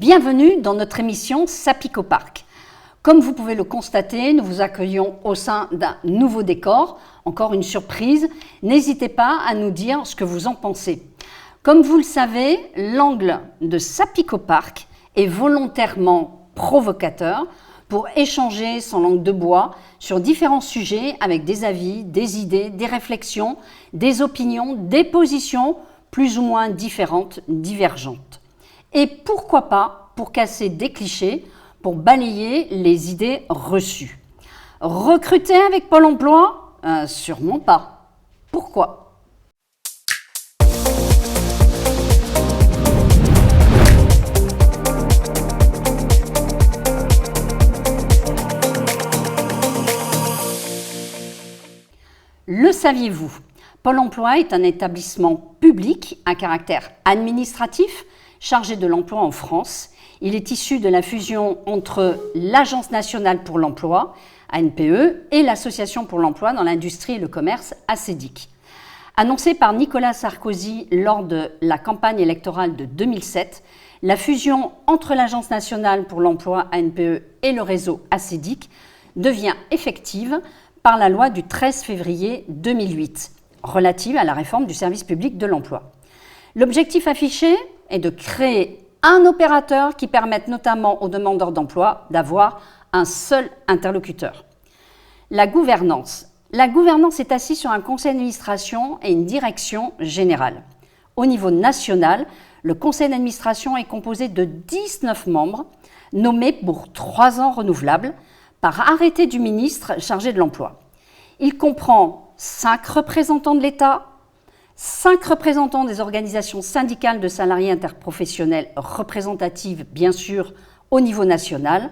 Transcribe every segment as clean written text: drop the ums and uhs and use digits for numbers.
Bienvenue dans notre émission Sapico Park. Comme vous pouvez le constater, nous vous accueillons au sein d'un nouveau décor, encore une surprise. N'hésitez pas à nous dire ce que vous en pensez. Comme vous le savez, l'angle de Sapico Park est volontairement provocateur pour échanger sans langue de bois sur différents sujets avec des avis, des idées, des réflexions, des opinions, des positions plus ou moins différentes, divergentes. Et pourquoi pas pour casser des clichés, pour balayer les idées reçues. Recruter avec Pôle emploi ? Sûrement pas. Pourquoi ? Le saviez-vous ? Pôle emploi est un établissement public à caractère administratif chargé de l'emploi en France. Il est issu de la fusion entre l'Agence nationale pour l'emploi, ANPE, et l'Association pour l'emploi dans l'industrie et le commerce, ACEDIC. Annoncée par Nicolas Sarkozy lors de la campagne électorale de 2007, la fusion entre l'Agence nationale pour l'emploi, ANPE, et le réseau ACEDIC devient effective par la loi du 13 février 2008, relative à la réforme du service public de l'emploi. L'objectif affiché est de créer un opérateur qui permette notamment aux demandeurs d'emploi d'avoir un seul interlocuteur. La gouvernance. La gouvernance est assise sur un conseil d'administration et une direction générale. Au niveau national, le conseil d'administration est composé de 19 membres, nommés pour 3 ans renouvelables, par arrêté du ministre chargé de l'emploi. Il comprend 5 représentants de l'État, 5 représentants des organisations syndicales de salariés interprofessionnels représentatives, bien sûr, au niveau national,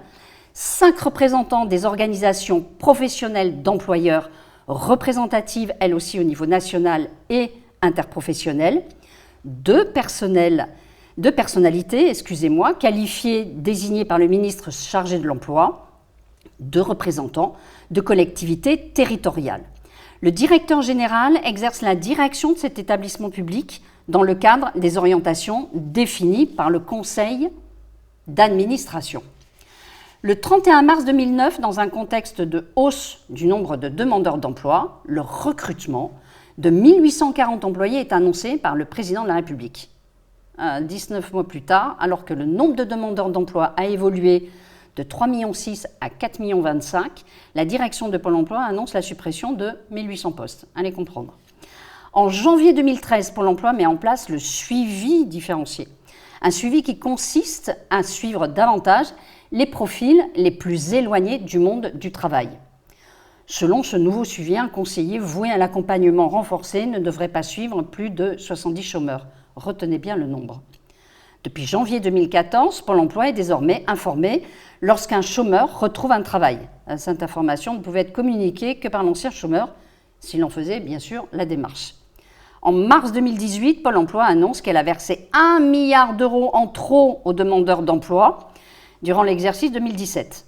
5 représentants des organisations professionnelles d'employeurs représentatives, elles aussi au niveau national et interprofessionnel, 2 personnalités qualifiées, désignées par le ministre chargé de l'emploi, 2 représentants de collectivités territoriales. Le directeur général exerce la direction de cet établissement public dans le cadre des orientations définies par le conseil d'administration. Le 31 mars 2009, dans un contexte de hausse du nombre de demandeurs d'emploi, le recrutement de 1840 employés est annoncé par le président de la République. 19 mois plus tard, alors que le nombre de demandeurs d'emploi a évolué de 3,6 millions à 4,25 millions, la direction de Pôle emploi annonce la suppression de 1800 postes. Allez comprendre. En janvier 2013, Pôle emploi met en place le suivi différencié. Un suivi qui consiste à suivre davantage les profils les plus éloignés du monde du travail. Selon ce nouveau suivi, un conseiller voué à l'accompagnement renforcé ne devrait pas suivre plus de 70 chômeurs. Retenez bien le nombre. Depuis janvier 2014, Pôle emploi est désormais informé lorsqu'un chômeur retrouve un travail. Cette information ne pouvait être communiquée que par l'ancien chômeur, s'il en faisait bien sûr la démarche. En mars 2018, Pôle emploi annonce qu'elle a versé 1 milliard d'euros en trop aux demandeurs d'emploi durant l'exercice 2017.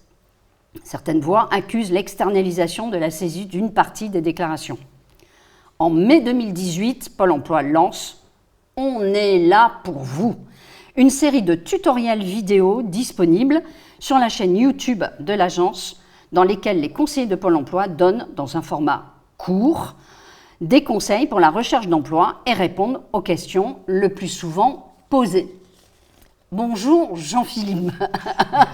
Certaines voix accusent l'externalisation de la saisie d'une partie des déclarations. En mai 2018, Pôle emploi lance « On est là pour vous », une série de tutoriels vidéo disponibles sur la chaîne YouTube de l'agence dans lesquels les conseillers de Pôle emploi donnent, dans un format court, des conseils pour la recherche d'emploi et répondent aux questions le plus souvent posées. Bonjour Jean-Philippe.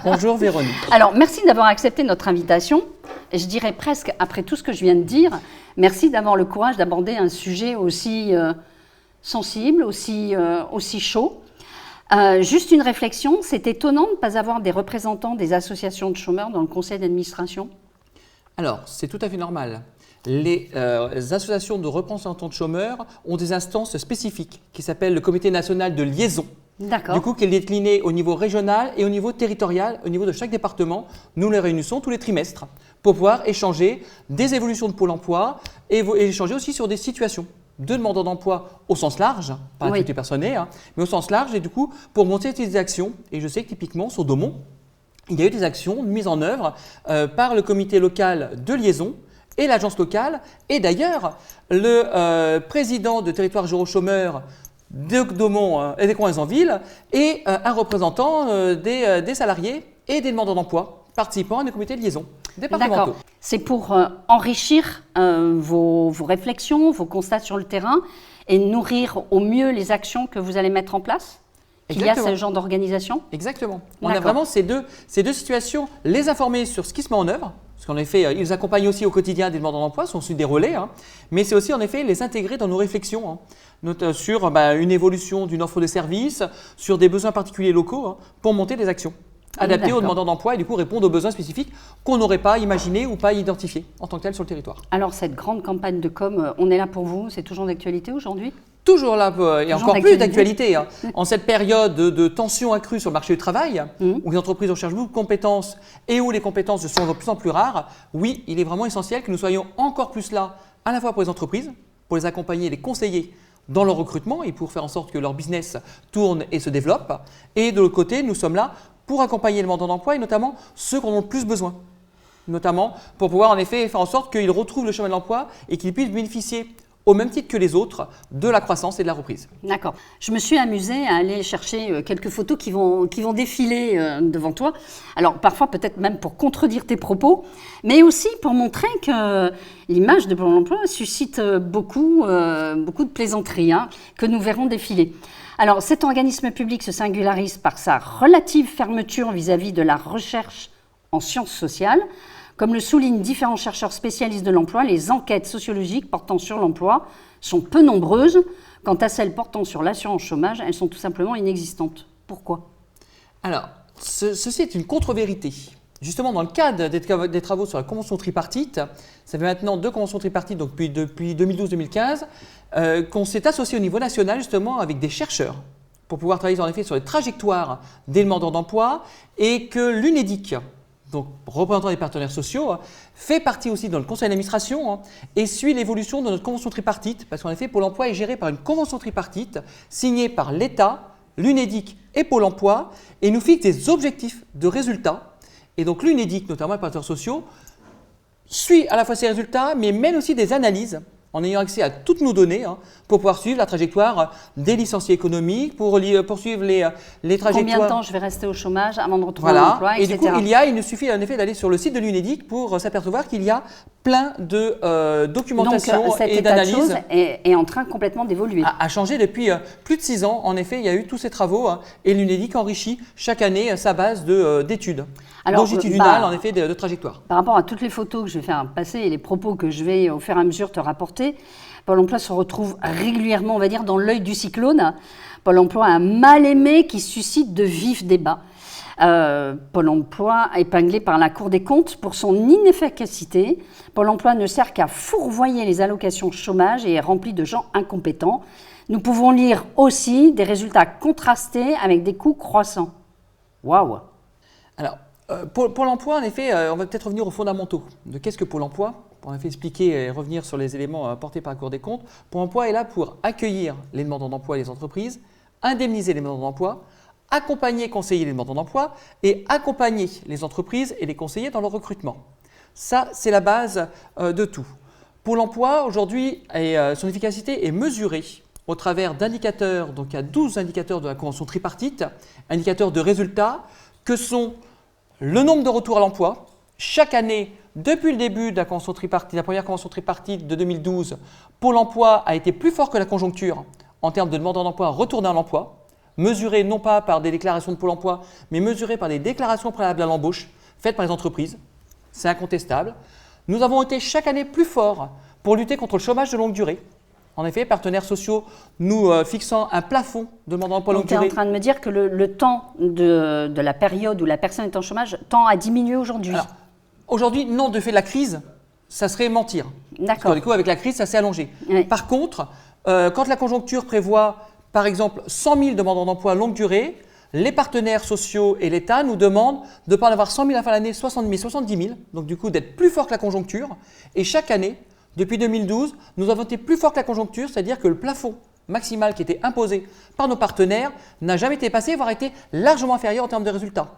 Bonjour Véronique. Alors, merci d'avoir accepté notre invitation. Je dirais presque, après tout ce que je viens de dire, merci d'avoir le courage d'aborder un sujet aussi sensible, aussi chaud. Juste une réflexion, c'est étonnant de ne pas avoir des représentants des associations de chômeurs dans le conseil d'administration ? Alors, c'est tout à fait normal. Les associations de représentants de chômeurs ont des instances spécifiques qui s'appellent le comité national de liaison. D'accord. Du coup, qui est décliné au niveau régional et au niveau territorial, au niveau de chaque département. Nous les réunissons tous les trimestres pour pouvoir échanger des évolutions de Pôle emploi et échanger aussi sur des situations de demandeurs d'emploi au sens large, pas oui. toutes les personnes, mais au sens large, et du coup, pour monter des actions. Et je sais que typiquement, sur Daumont, il y a eu des actions mises en œuvre par le comité local de liaison et l'agence locale. Et d'ailleurs, le président de Territoire Zéro Chômeur d'Aumont et des Coins-en-Ville et un représentant des salariés et des demandeurs d'emploi participant à des comités de liaison départementaux. D'accord. C'est pour enrichir vos réflexions, vos constats sur le terrain et nourrir au mieux les actions que vous allez mettre en place qu'il y a ce genre d'organisation? Exactement. On a vraiment ces deux situations, les informer sur ce qui se met en œuvre, parce qu'en effet, ils accompagnent aussi au quotidien des demandeurs d'emploi, sont aussi des relais, mais c'est aussi en effet les intégrer dans nos réflexions sur une évolution d'une offre de services, sur des besoins particuliers locaux pour monter des actions adaptées aux demandeurs d'emploi et du coup répondre aux besoins spécifiques qu'on n'aurait pas imaginés ou pas identifiés en tant que tels sur le territoire. Alors cette grande campagne de com, on est là pour vous, c'est toujours d'actualité aujourd'hui? Toujours là, et encore plus d'actualité. En cette période de tension accrue sur le marché du travail, où les entreprises recherchent beaucoup de compétences et où les compétences sont de plus en plus rares, oui, il est vraiment essentiel que nous soyons encore plus là, à la fois pour les entreprises, pour les accompagner, les conseiller dans leur recrutement et pour faire en sorte que leur business tourne et se développe. Et de l'autre côté, nous sommes là pour accompagner les demandeurs d'emploi et notamment ceux qui en ont le plus besoin. Notamment pour pouvoir en effet faire en sorte qu'ils retrouvent le chemin de l'emploi et qu'ils puissent bénéficier au même titre que les autres, de la croissance et de la reprise. D'accord. Je me suis amusée à aller chercher quelques photos qui vont défiler devant toi. Alors parfois peut-être même pour contredire tes propos, mais aussi pour montrer que l'image de Pôle emploi suscite beaucoup de plaisanteries que nous verrons défiler. Alors cet organisme public se singularise par sa relative fermeture vis-à-vis de la recherche en sciences sociales. Comme le soulignent différents chercheurs spécialistes de l'emploi, les enquêtes sociologiques portant sur l'emploi sont peu nombreuses. Quant à celles portant sur l'assurance chômage, elles sont tout simplement inexistantes. Pourquoi? Alors, ceci est une contre-vérité. Justement, dans le cadre des travaux sur la convention tripartite, ça fait maintenant 2 conventions tripartites donc depuis 2012-2015, qu'on s'est associé au niveau national justement avec des chercheurs pour pouvoir travailler en effet sur les trajectoires des demandeurs d'emploi et que l'UNEDIC, donc représentant des partenaires sociaux, fait partie aussi dans le conseil d'administration et suit l'évolution de notre convention tripartite, parce qu'en effet, Pôle emploi est géré par une convention tripartite signée par l'État, l'UNEDIC et Pôle emploi, et nous fixe des objectifs de résultats. Et donc l'UNEDIC, notamment les partenaires sociaux, suit à la fois ces résultats, mais mène aussi des analyses en ayant accès à toutes nos données pour pouvoir suivre la trajectoire des licenciés économiques, pour poursuivre les trajectoires. Combien de temps je vais rester au chômage avant de retrouver un emploi, etc. Et du coup, il nous suffit en effet d'aller sur le site de l'UNEDIC pour s'apercevoir qu'il y a plein de documentation donc, et d'analyse. Donc cette est en train complètement d'évoluer. A changé depuis plus de 6 ans. En effet, il y a eu tous ces travaux et l'UNEDIC enrichit chaque année sa base d'études longitudinales en effet de trajectoire. Par rapport à toutes les photos que je vais faire passer et les propos que je vais au fur et à mesure te rapporter, Pôle emploi se retrouve régulièrement, on va dire, dans l'œil du cyclone. Pôle emploi a un mal-aimé qui suscite de vifs débats. Pôle emploi épinglé par la Cour des comptes pour son inefficacité. Pôle emploi ne sert qu'à fourvoyer les allocations chômage et est rempli de gens incompétents. Nous pouvons lire aussi des résultats contrastés avec des coûts croissants. Waouh! Alors, Pôle emploi, en effet, on va peut-être revenir aux fondamentaux de qu'est-ce que Pôle emploi, pour en effet expliquer et revenir sur les éléments apportés par la Cour des comptes. Pôle emploi est là pour accueillir les demandeurs d'emploi et les entreprises, indemniser les demandeurs d'emploi, accompagner et conseiller les demandeurs d'emploi et accompagner les entreprises et les conseiller dans leur recrutement. Ça, c'est la base de tout. Pôle emploi, aujourd'hui, son efficacité est mesurée au travers d'indicateurs, donc il y a 12 indicateurs de la convention tripartite, indicateurs de résultats, que sont le nombre de retours à l'emploi. Chaque année, depuis le début de la convention tripartite, la première convention tripartite de 2012, Pôle emploi a été plus fort que la conjoncture en termes de demandeurs d'emploi retournés à l'emploi, mesuré non pas par des déclarations de Pôle emploi, mais mesuré par des déclarations préalables à l'embauche faites par les entreprises. C'est incontestable. Nous avons été chaque année plus forts pour lutter contre le chômage de longue durée. En effet, partenaires sociaux nous fixant un plafond de demandeurs d'emploi longue durée. Tu es en train de me dire que le temps de la période où la personne est en chômage tend à diminuer aujourd'hui. Aujourd'hui, non, de fait de la crise, ça serait mentir. D'accord. Parce que du coup, avec la crise, ça s'est allongé. Oui. Par contre, quand la conjoncture prévoit, par exemple, 100 000 demandeurs d'emploi longue durée, les partenaires sociaux et l'État nous demandent de ne pas en avoir 100 000 à la fin de l'année, 60 000, 70 000. Donc du coup, d'être plus fort que la conjoncture. Et chaque année, depuis 2012, nous avons été plus fort que la conjoncture, c'est-à-dire que le plafond maximal qui était imposé par nos partenaires n'a jamais été passé, voire été largement inférieur en termes de résultats.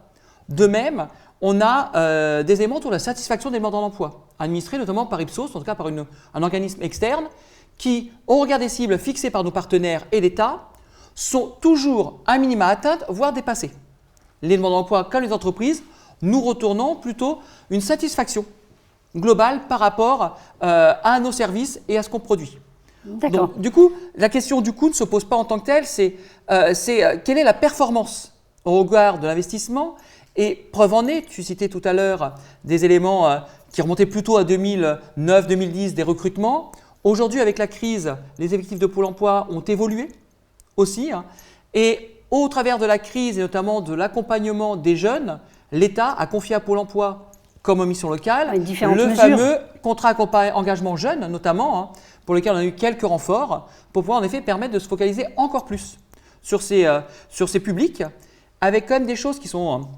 De même, on a des éléments sur la satisfaction des demandeurs d'emploi, administrés notamment par Ipsos, en tout cas par un organisme externe, qui, au regard des cibles fixées par nos partenaires et l'État, sont toujours à minima atteintes, voire dépassées. Les demandeurs d'emploi comme les entreprises, nous retournons plutôt une satisfaction globale par rapport à nos services et à ce qu'on produit. D'accord. Donc, du coup, la question du coût ne se pose pas en tant que telle, c'est quelle est la performance au regard de l'investissement. Et preuve en est, tu citais tout à l'heure des éléments qui remontaient plutôt à 2009-2010 des recrutements. Aujourd'hui, avec la crise, les effectifs de Pôle emploi ont évolué aussi. Et au travers de la crise et notamment de l'accompagnement des jeunes, l'État a confié à Pôle emploi comme mission locale le fameux contrat engagement jeune, notamment, pour lequel on a eu quelques renforts, pour pouvoir en effet permettre de se focaliser encore plus sur ces publics, avec quand même des choses qui sont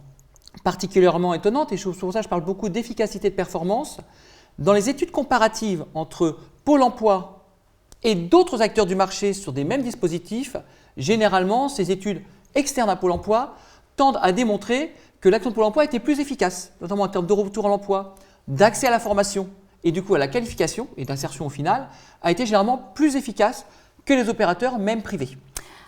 particulièrement étonnantes, et pour ça je parle beaucoup d'efficacité de performance. Dans les études comparatives entre Pôle emploi et d'autres acteurs du marché sur des mêmes dispositifs, généralement ces études externes à Pôle emploi tendent à démontrer que l'action de Pôle emploi était plus efficace, notamment en termes de retour à l'emploi, d'accès à la formation et du coup à la qualification et d'insertion au final, a été généralement plus efficace que les opérateurs même privés.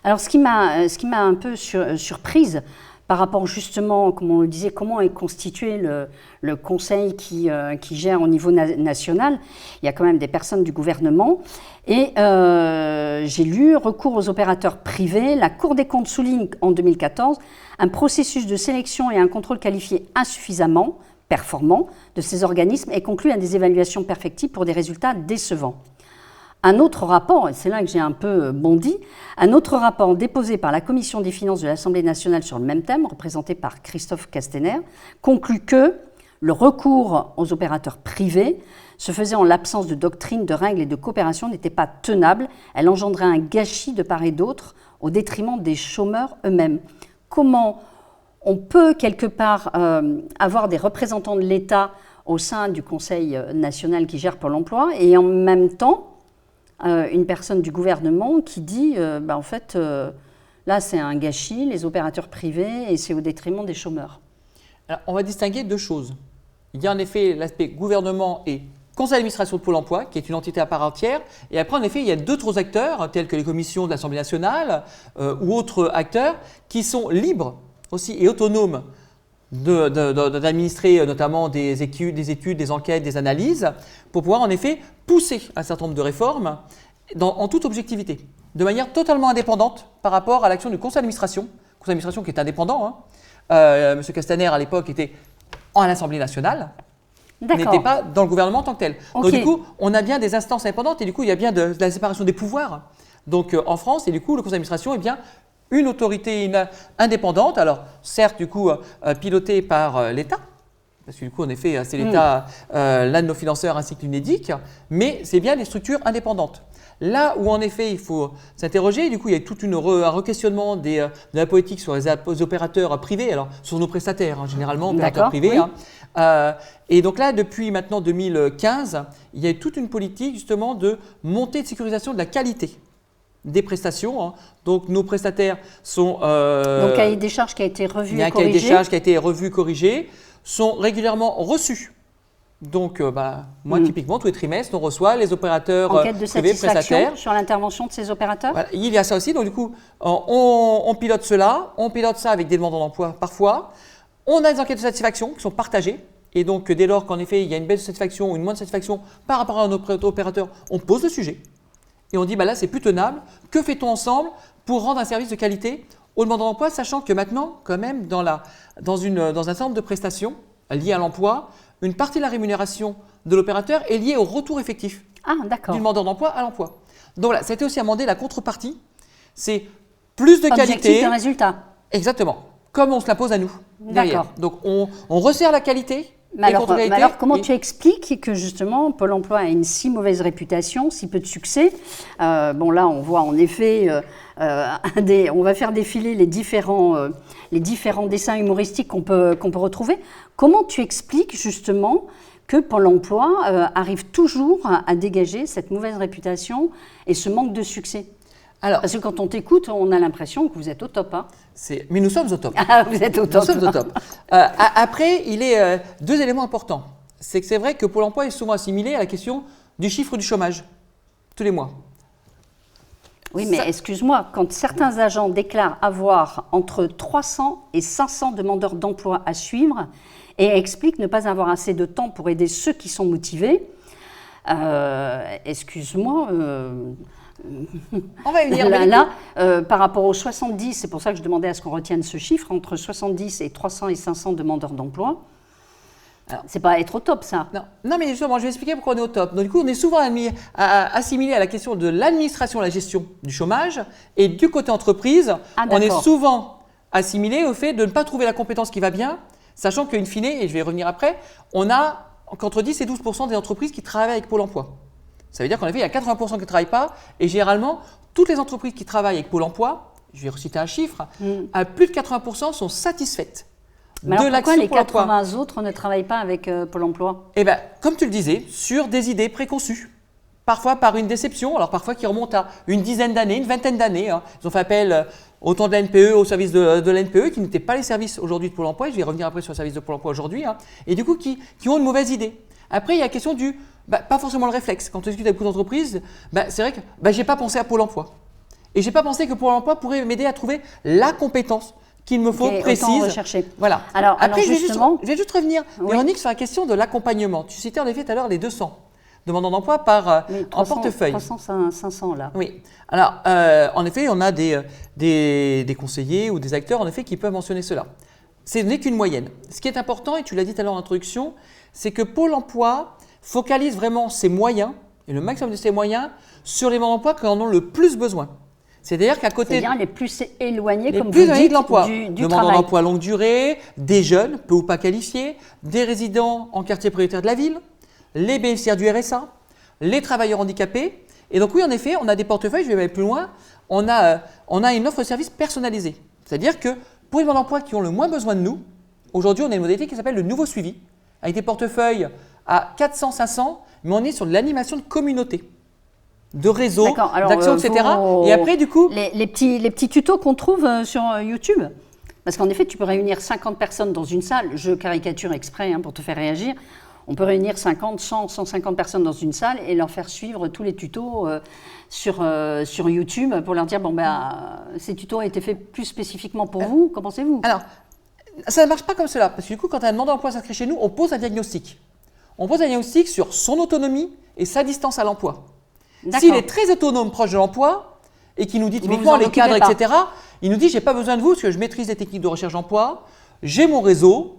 Alors ce qui m'a un peu surprise par rapport justement, comme on le disait, comment est constitué le conseil qui gère au niveau national. Il y a quand même des personnes du gouvernement. Et j'ai lu recours aux opérateurs privés. La Cour des comptes souligne en 2014 un processus de sélection et un contrôle qualifié insuffisamment performant de ces organismes et conclut à des évaluations perfectibles pour des résultats décevants. Un autre rapport, et c'est là que j'ai un peu bondi, un autre rapport déposé par la Commission des finances de l'Assemblée nationale sur le même thème, représenté par Christophe Castaner, conclut que le recours aux opérateurs privés se faisait en l'absence de doctrine, de règles et de coopération, n'était pas tenable. Elle engendrait un gâchis de part et d'autre au détriment des chômeurs eux-mêmes. Comment on peut quelque part avoir des représentants de l'État au sein du Conseil national qui gère Pôle emploi et en même temps une personne du gouvernement qui dit en fait là c'est un gâchis, les opérateurs privés et c'est au détriment des chômeurs. Alors, on va distinguer deux choses. Il y a en effet l'aspect gouvernement et conseil d'administration de Pôle emploi qui est une entité à part entière et après en effet il y a d'autres acteurs tels que les commissions de l'Assemblée nationale ou autres acteurs qui sont libres aussi et autonomes d'administrer notamment des études, des enquêtes, des analyses, pour pouvoir en effet pousser un certain nombre de réformes en toute objectivité, de manière totalement indépendante par rapport à l'action du conseil d'administration qui est indépendant. M. Castaner à l'époque était à l'Assemblée nationale, n'était pas dans le gouvernement en tant que tel. Okay. Donc du coup, on a bien des instances indépendantes et du coup, il y a bien de la séparation des pouvoirs donc, en France et du coup, le conseil d'administration est bien une autorité indépendante, alors certes du coup pilotée par l'État, parce que du coup en effet c'est l'État l'un de nos financeurs ainsi que l'UNEDIC, mais c'est bien des structures indépendantes. Là où en effet il faut s'interroger, du coup il y a tout un requestionnement de la politique sur les opérateurs privés, alors sur nos prestataires généralement, opérateurs privés. Oui. Et donc là depuis maintenant 2015, il y a toute une politique justement de montée de sécurisation de la qualité des prestations. Donc nos prestataires sont… donc cahier des charges qui a été revu et corrigé. Il y a un cahier des charges qui a été revu, corrigé, sont régulièrement reçus. Donc moi typiquement tous les trimestres on reçoit les opérateurs enquête de privés prestataires. Sur l'intervention de ces opérateurs. Voilà, il y a ça aussi, donc du coup on pilote cela, on pilote ça avec des demandeurs d'emploi parfois. On a des enquêtes de satisfaction qui sont partagées. Et donc dès lors qu'en effet il y a une baisse de satisfaction ou une moindre satisfaction par rapport à un opérateur, on pose le sujet. Et on dit, là, c'est plus tenable. Que fait-on ensemble pour rendre un service de qualité aux demandeurs d'emploi, sachant que maintenant, quand même, dans un certain nombre de prestations liées à l'emploi, une partie de la rémunération de l'opérateur est liée au retour effectif du demandeur d'emploi à l'emploi. Donc là, ça a été aussi amendé la contrepartie. C'est plus de qualité. Objectif de résultat. Exactement. Comme on se l'impose à nous. Derrière. Donc, on resserre la qualité. Mais alors, comment tu expliques que justement Pôle emploi a une si mauvaise réputation, si peu de succès? Bon là, on voit en effet, on va faire défiler les différents dessins humoristiques qu'on peut retrouver. Comment tu expliques justement que Pôle emploi arrive toujours à dégager cette mauvaise réputation et ce manque de succès? Alors, parce que quand on t'écoute, on a l'impression que vous êtes au top. Mais nous sommes au top. Ah, vous êtes au top. Nous sommes au top. Après, il y a deux éléments importants. C'est que c'est vrai que Pôle emploi est souvent assimilé à la question du chiffre du chômage, tous les mois. Oui, mais excuse-moi, quand certains agents déclarent avoir entre 300 et 500 demandeurs d'emploi à suivre et expliquent ne pas avoir assez de temps pour aider ceux qui sont motivés, excuse-moi, On va y venir. par rapport aux 70, c'est pour ça que je demandais à ce qu'on retienne ce chiffre, entre 70 et 300 et 500 demandeurs d'emploi, c'est pas être au top, ça. Non, mais justement, je vais expliquer pourquoi on est au top. Donc, du coup, on est souvent assimilé à la question de l'administration, la gestion du chômage, et du côté entreprise, on est souvent assimilé au fait de ne pas trouver la compétence qui va bien, sachant qu'in fine, et je vais y revenir après, on a qu'entre 10 et 12% des entreprises qui travaillent avec Pôle emploi. Ça veut dire qu'en effet, il y a 80% qui ne travaillent pas, et généralement, toutes les entreprises qui travaillent avec Pôle emploi, je vais reciter un chiffre, à plus de 80% sont satisfaites. Mais alors pourquoi les 80 autres ne travaillent pas avec Pôle emploi? Eh bien, comme tu le disais, sur des idées préconçues. Parfois par une déception, alors parfois qui remonte à une dizaine d'années, une vingtaine d'années. Hein. Ils ont fait appel au temps de la NPE, au service de la NPE, qui n'étaient pas les services aujourd'hui de Pôle emploi. Je vais revenir après sur le service de Pôle emploi aujourd'hui. Hein. Et du coup, qui ont une mauvaise idée. Après, il y a la question du, pas forcément le réflexe. Quand on discute avec beaucoup d'entreprises, c'est vrai que je n'ai pas pensé à Pôle emploi. Et je n'ai pas pensé que Pôle emploi pourrait m'aider à trouver la compétence qu'il me faut précise. Voilà. Après, justement, je vais juste revenir, Véronique, sur la question de l'accompagnement. Tu citais en effet tout à l'heure les 200 demandeurs d'emploi en portefeuille. 300, 500 là. Oui. Alors, en effet, on a des conseillers ou des acteurs en effet qui peuvent mentionner cela. Ce n'est qu'une moyenne. Ce qui est important, et tu l'as dit tout à l'heure en introduction, c'est que Pôle emploi focalise vraiment ses moyens, et le maximum de ses moyens, sur les demandeurs d'emploi qui en ont le plus besoin. C'est-à-dire qu'à côté les plus éloignés, les comme plus vous dites, de l'emploi, du demandeurs travail. d'emploi longue durée, des jeunes, peu ou pas qualifiés, des résidents en quartier prioritaire de la ville, les bénéficiaires du RSA, les travailleurs handicapés. Et donc oui, en effet, on a des portefeuilles, je vais aller plus loin, on a une offre de service personnalisée. C'est-à-dire que pour les demandeurs d'emploi qui ont le moins besoin de nous, aujourd'hui, on a une modalité qui s'appelle le nouveau suivi, avec des portefeuilles à 400, 500, mais on est sur de l'animation de communauté, de réseau, d'action, etc. Et après, du coup… Les petits tutos qu'on trouve sur YouTube. Parce qu'en effet, tu peux réunir 50 personnes dans une salle. Je caricature exprès pour te faire réagir. On peut réunir 50, 100, 150 personnes dans une salle et leur faire suivre tous les tutos sur YouTube pour leur dire, ces tutos ont été faits plus spécifiquement pour vous. Qu'en pensez-vous? Alors, ça ne marche pas comme cela. Parce que du coup, quand un demandeur d'emploi s'inscrit chez nous, on pose un diagnostic. On pose un diagnostic sur son autonomie et sa distance à l'emploi. S'il est très autonome, proche de l'emploi, et qu'il nous dit typiquement les cadres, etc., il nous dit « j'ai pas besoin de vous parce que je maîtrise les techniques de recherche d'emploi, j'ai mon réseau,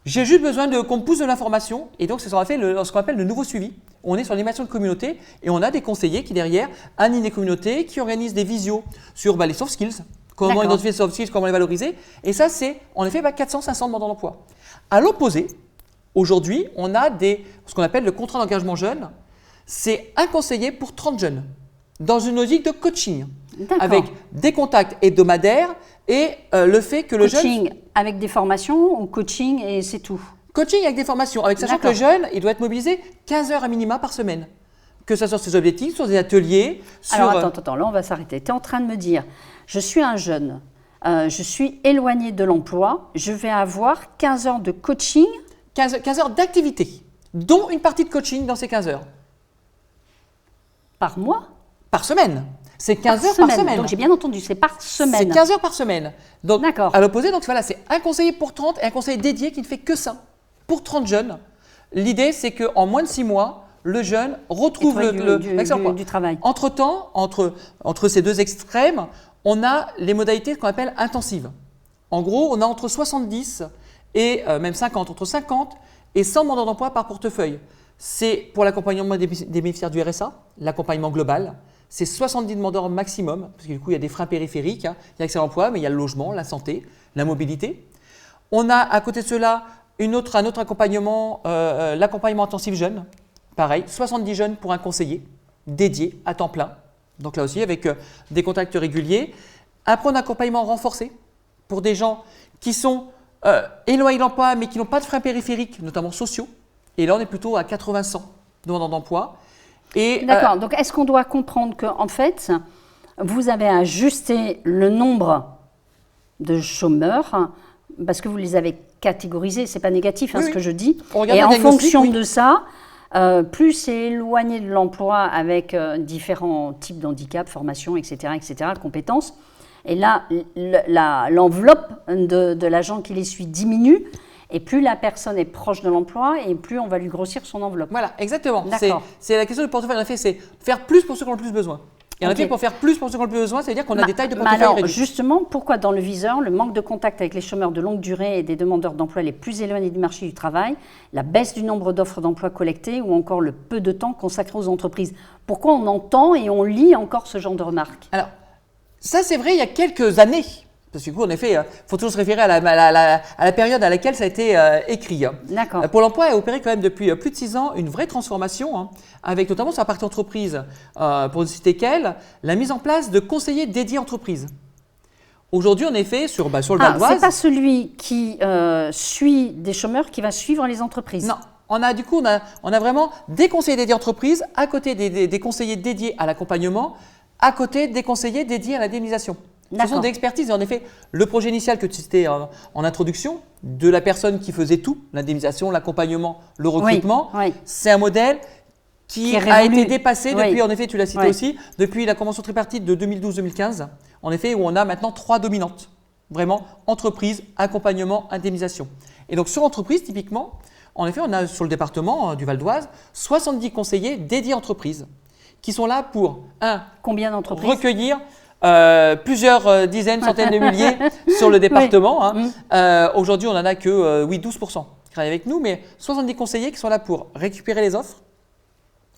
j'ai juste besoin qu'on me pousse de l'information ». Et donc, c'est ce qu'on appelle le nouveau suivi. On est sur l'animation de communauté et on a des conseillers qui, derrière, animent des communautés, qui organisent des visios sur les soft skills, comment identifier les soft skills, comment les valoriser. Et ça, c'est en effet 400, 500 demandeurs d'emploi. À l'opposé, aujourd'hui, on a ce qu'on appelle le contrat d'engagement jeune. C'est un conseiller pour 30 jeunes, dans une logique de coaching, avec des contacts hebdomadaires et le fait que le jeune… Coaching avec des formations ou coaching et c'est tout? Coaching avec des formations, sachant que le jeune, il doit être mobilisé 15 heures à minima par semaine, que ce soit sur ses objectifs, sur des ateliers… Alors attends, là on va s'arrêter. Tu es en train de me dire, je suis un jeune, je suis éloigné de l'emploi, je vais avoir 15 heures de coaching… 15 heures d'activité, dont une partie de coaching dans ces 15 heures. Par mois? Par semaine. C'est 15 heures par semaine. Donc j'ai bien entendu, c'est par semaine. C'est 15 heures par semaine. Donc à l'opposé, c'est un conseiller pour 30 et un conseiller dédié qui ne fait que ça, pour 30 jeunes. L'idée, c'est qu'en moins de 6 mois, le jeune retrouve du travail. Entre-temps, entre ces deux extrêmes, on a les modalités qu'on appelle intensives. En gros, on a entre 70 et même 50, entre 50 et 100 mandats d'emploi par portefeuille. C'est pour l'accompagnement des bénéficiaires du RSA, l'accompagnement global. C'est 70 demandeurs maximum, parce que du coup, il y a des freins périphériques. Il y a l'accès à l'emploi, mais il y a le logement, la santé, la mobilité. On a à côté de cela un autre accompagnement, l'accompagnement intensif jeune. Pareil, 70 jeunes pour un conseiller dédié à temps plein. Donc là aussi, avec des contacts réguliers. Après, un accompagnement renforcé pour des gens qui sont éloignés de l'emploi, mais qui n'ont pas de freins périphériques, notamment sociaux. Et là, on est plutôt à 80-100 demandeurs d'emploi. D'accord. Donc, est-ce qu'on doit comprendre qu'en fait, vous avez ajusté le nombre de chômeurs parce que vous les avez catégorisés, ce n'est pas négatif ce que je dis. Et en fonction de ça, plus c'est éloigné de l'emploi avec différents types d'handicap, formation, etc., compétences. Et là, l'enveloppe de l'agent qui les suit diminue. Et plus la personne est proche de l'emploi, et plus on va lui grossir son enveloppe. Voilà, exactement. D'accord. C'est la question du portefeuille. En effet, c'est faire plus pour ceux qui ont le plus besoin. Et en effet, pour faire plus pour ceux qui ont le plus besoin, ça veut dire qu'on a des tailles de portefeuille alors, réduites. justement, pourquoi dans le viseur, le manque de contact avec les chômeurs de longue durée et des demandeurs d'emploi les plus éloignés du marché du travail, la baisse du nombre d'offres d'emploi collectées ou encore le peu de temps consacré aux entreprises? Pourquoi on entend et on lit encore ce genre de remarques? Alors, ça c'est vrai il y a quelques années. Parce que du coup, en effet, il faut toujours se référer à la période à laquelle ça a été écrit. D'accord. Pôle emploi a opéré quand même depuis plus de 6 ans une vraie transformation, avec notamment sur la partie entreprise, pour ne citer qu'elle, la mise en place de conseillers dédiés entreprises. Aujourd'hui, en effet, sur le Val d'Oise… c'est pas celui qui suit des chômeurs qui va suivre les entreprises. Non. On a vraiment des conseillers dédiés entreprises à côté des conseillers dédiés à l'accompagnement, à côté des conseillers dédiés à l'indemnisation. Ce sont des expertises. Et en effet, le projet initial que tu citais en introduction, de la personne qui faisait tout, l'indemnisation, l'accompagnement, le recrutement, c'est un modèle qui a été dépassé depuis, en effet, tu l'as cité aussi, depuis la convention tripartite de 2012-2015, en effet, où on a maintenant 3 dominantes. Vraiment, entreprise, accompagnement, indemnisation. Et donc, sur entreprise, typiquement, en effet, on a sur le département du Val d'Oise 70 conseillers dédiés entreprises qui sont là pour, combien d'entreprises recueillir plusieurs dizaines, centaines de milliers sur le département. Aujourd'hui, on n'en a que 12% qui travaillent avec nous, mais 70 conseillers qui sont là pour récupérer les offres,